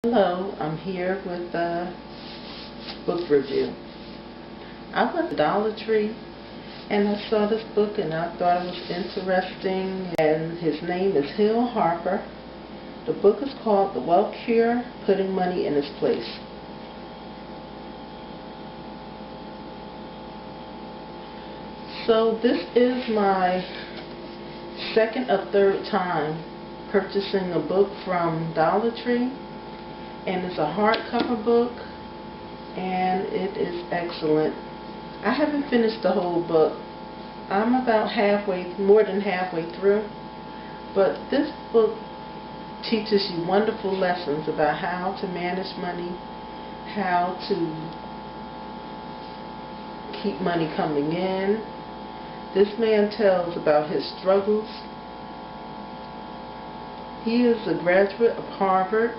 Hello, I'm here with a book review. I went to Dollar Tree and I saw this book and I thought it was interesting, and his name is Harper. The book is called The Wealth Cure, Putting Money in Its Place. So this is my second or third time purchasing a book from Dollar Tree, and it's a hardcover book and it is excellent. I haven't finished the whole book. I'm about more than halfway through, but this book teaches you wonderful lessons about how to manage money, how to keep money coming in. This man tells about his struggles. He is a graduate of Harper,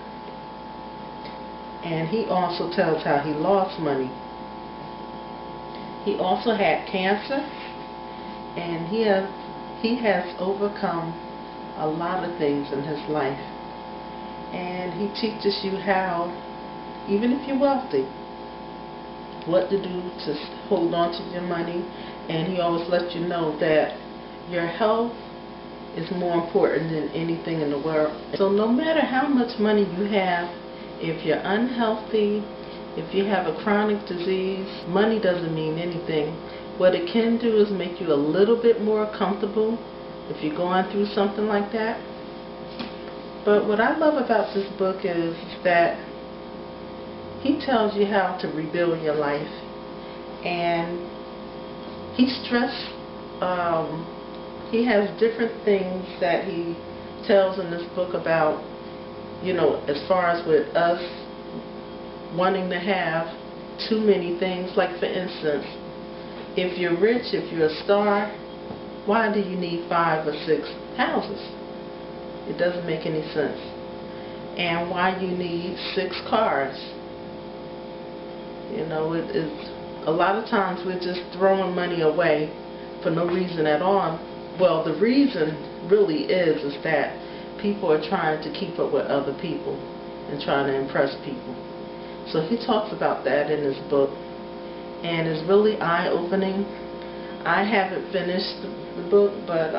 and he also tells how he lost money. He also had cancer, and he has overcome a lot of things in his life. And he teaches you how, even if you're wealthy, what to do to hold on to your money. And he always lets you know that your health is more important than anything in the world. So no matter how much money you have, if you're unhealthy, if you have a chronic disease, money doesn't mean anything. What it can do is make you a little bit more comfortable if you're going through something like that. But what I love about this book is that he tells you how to rebuild your life. And he has different things that he tells in this book about, as far as with us wanting to have too many things. Like, for instance, if you're rich, if you're a star, why do you need 5 or 6 houses? It doesn't make any sense. And why you need 6 cars? It's a lot of times we're just throwing money away for no reason at all. Well, the reason really is that people are trying to keep up with other people and trying to impress people. So he talks about that in his book, and it's really eye-opening. I haven't finished the book, but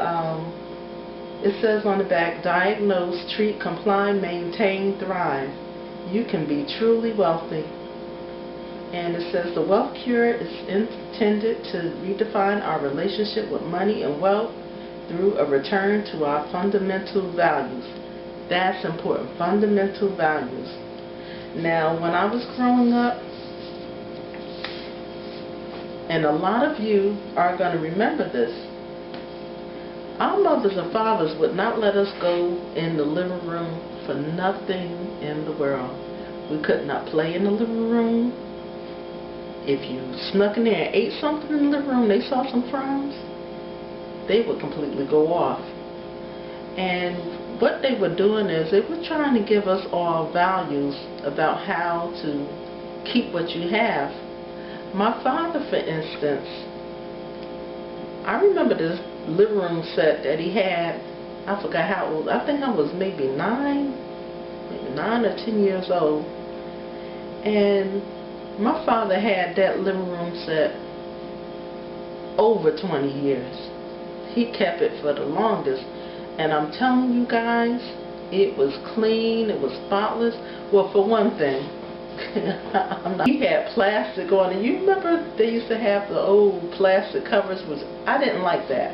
it says on the back, diagnose, treat, comply, maintain, thrive. You can be truly wealthy. And it says the Wealth Cure is intended to redefine our relationship with money and wealth through a return to our fundamental values. That's important, fundamental values. Now, when I was growing up, and a lot of you are going to remember this, our mothers and fathers would not let us go in the living room for nothing in the world. We could not play in the living room. If you snuck in there and ate something in the living room, they saw some crumbs, they would completely go off. And what they were doing is they were trying to give us all values about how to keep what you have. My father, for instance, I remember this living room set that he had. I forgot how old. I think I was maybe 9 or 10 years old. And my father had that living room set over 20 years. He kept it for the longest. And I'm telling you guys, it was clean, it was spotless. Well, for one thing, he had plastic on it. You remember they used to have the old plastic covers, which I didn't like that.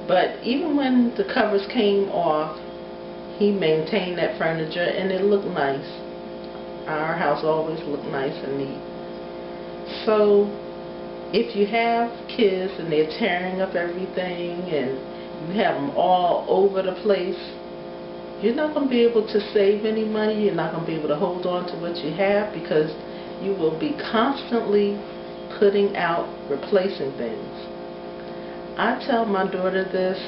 But even when the covers came off, he maintained that furniture and it looked nice. Our house always looked nice and neat. So if you have kids and they're tearing up everything and you have them all over the place, you're not going to be able to save any money. You're not going to be able to hold on to what you have, because you will be constantly putting out, replacing things. I tell my daughter this.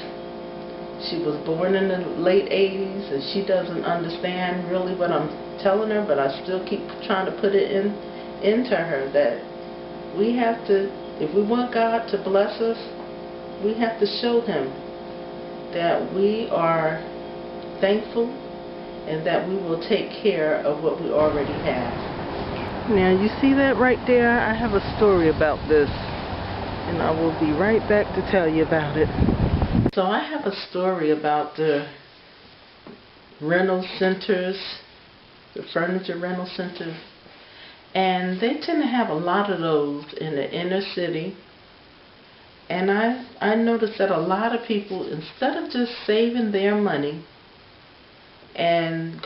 She was born in the late 80s and she doesn't understand really what I'm telling her, but I still keep trying to put it into her that we have to, if we want God to bless us, we have to show Him that we are thankful and that we will take care of what we already have. Now you see that right there? I have a story about this, and I will be right back to tell you about it. So I have a story about the rental centers, the furniture rental centers, and they tend to have a lot of those in the inner city. And I noticed that a lot of people, instead of just saving their money and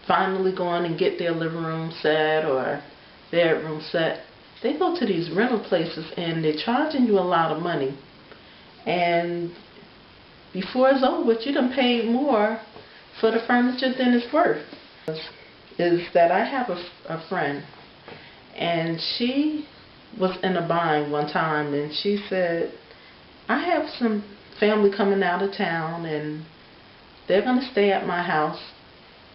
finally going and get their living room set or bedroom set, they go to these rental places and they're charging you a lot of money. And before it's over with, you done paid more for the furniture than it's worth. Is that I have a friend, and she was in a bind one time, and she said, I have some family coming out of town and they're going to stay at my house,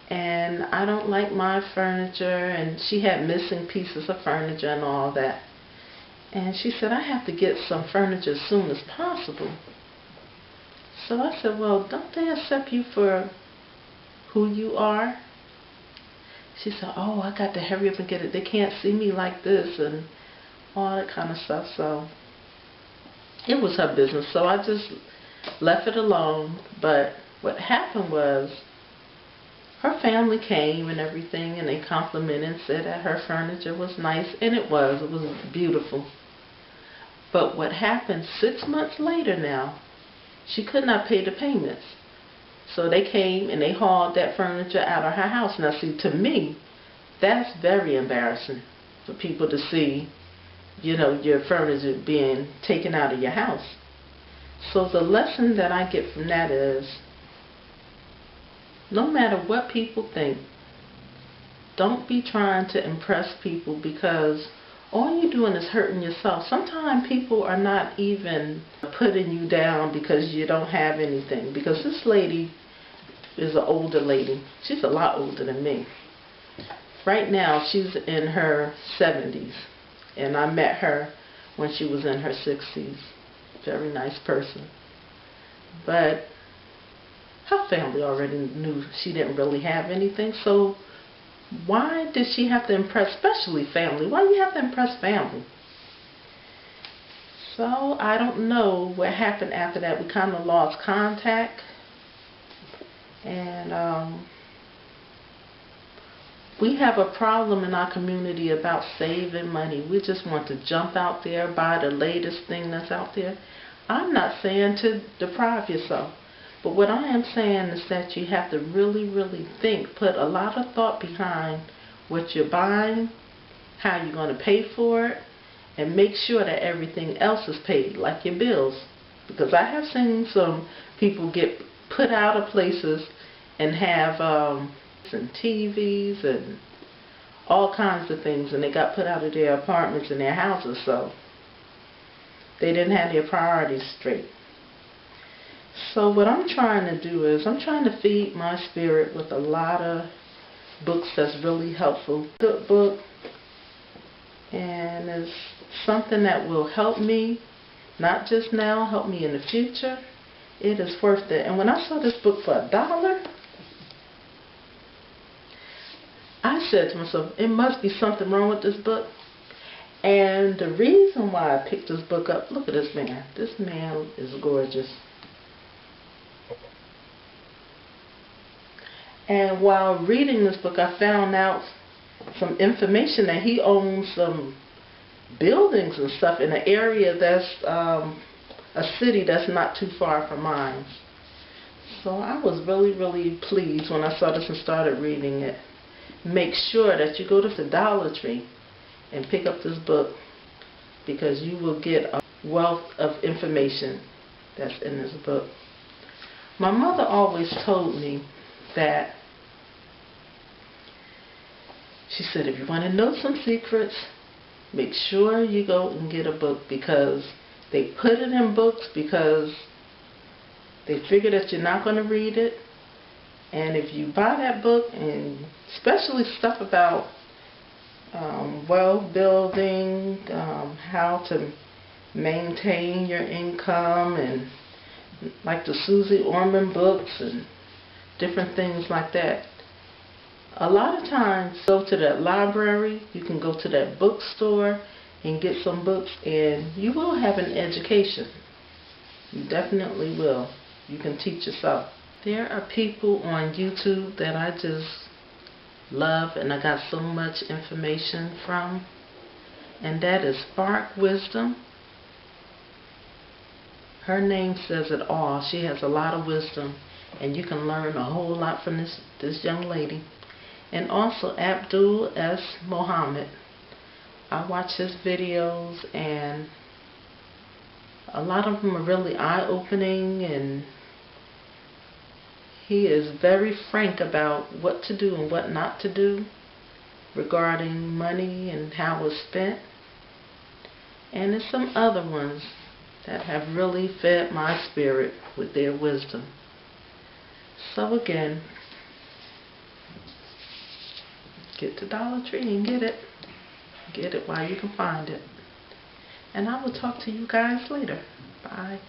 and I don't like my furniture. And she had missing pieces of furniture and all that, and she said, I have to get some furniture as soon as possible. So I said, well, don't they accept you for who you are? She said, oh, I got to hurry up and get it. They can't see me like this and all that kind of stuff. So it was her business. So I just left it alone. But what happened was, her family came and everything, and they complimented and said that her furniture was nice, and it was beautiful. But what happened 6 months later now, she could not pay the payments. So they came and they hauled that furniture out of her house. Now see, to me, that's very embarrassing for people to see, you know, your furniture being taken out of your house. So the lesson that I get from that is, no matter what people think, don't be trying to impress people, because all you're doing is hurting yourself. Sometimes people are not even putting you down because you don't have anything. Because this lady is an older lady. She's a lot older than me. Right now, she's in her 70s. And I met her when she was in her 60s. Very nice person. But her family already knew she didn't really have anything. So why did she have to impress, especially family? Why do you have to impress family? So I don't know what happened after that. We kind of lost contact. And we have a problem in our community about saving money. We just want to jump out there, buy the latest thing that's out there. I'm not saying to deprive yourself. But what I am saying is that you have to really, really think, put a lot of thought behind what you're buying, how you're going to pay for it, and make sure that everything else is paid, like your bills. Because I have seen some people get put out of places and have some TVs and all kinds of things, and they got put out of their apartments and their houses, so they didn't have their priorities straight. So what I'm trying to do is, I'm trying to feed my spirit with a lot of books that's really helpful. Good book, and it's something that will help me, not just now, help me in the future. It is worth it. And when I saw this book for $1, I said to myself, it must be something wrong with this book. And the reason why I picked this book up, look at this man. This man is gorgeous. And while reading this book, I found out some information that he owns some buildings and stuff in an area that's a city that's not too far from mine. So I was really, really pleased when I saw this and started reading it. Make sure that you go to the Dollar Tree and pick up this book, because you will get a wealth of information that's in this book. My mother always told me that, she said, if you want to know some secrets, make sure you go and get a book, because they put it in books because they figure that you're not going to read it. And if you buy that book, and especially stuff about wealth building, how to maintain your income, and like the Susie Orman books, and different things like that. A lot of times, go to that library, you can go to that bookstore and get some books, and you will have an education. You definitely will. You can teach yourself. There are people on YouTube that I just love and I got so much information from, and that is Spark Wisdom. Her name says it all. She has a lot of wisdom, and you can learn a whole lot from this young lady. And also Abdul S. Mohammed. I watch his videos, and a lot of them are really eye-opening, and he is very frank about what to do and what not to do regarding money and how it's spent. And there's some other ones that have really fed my spirit with their wisdom. So again, get to Dollar Tree and get it. Get it while you can find it. And I will talk to you guys later. Bye.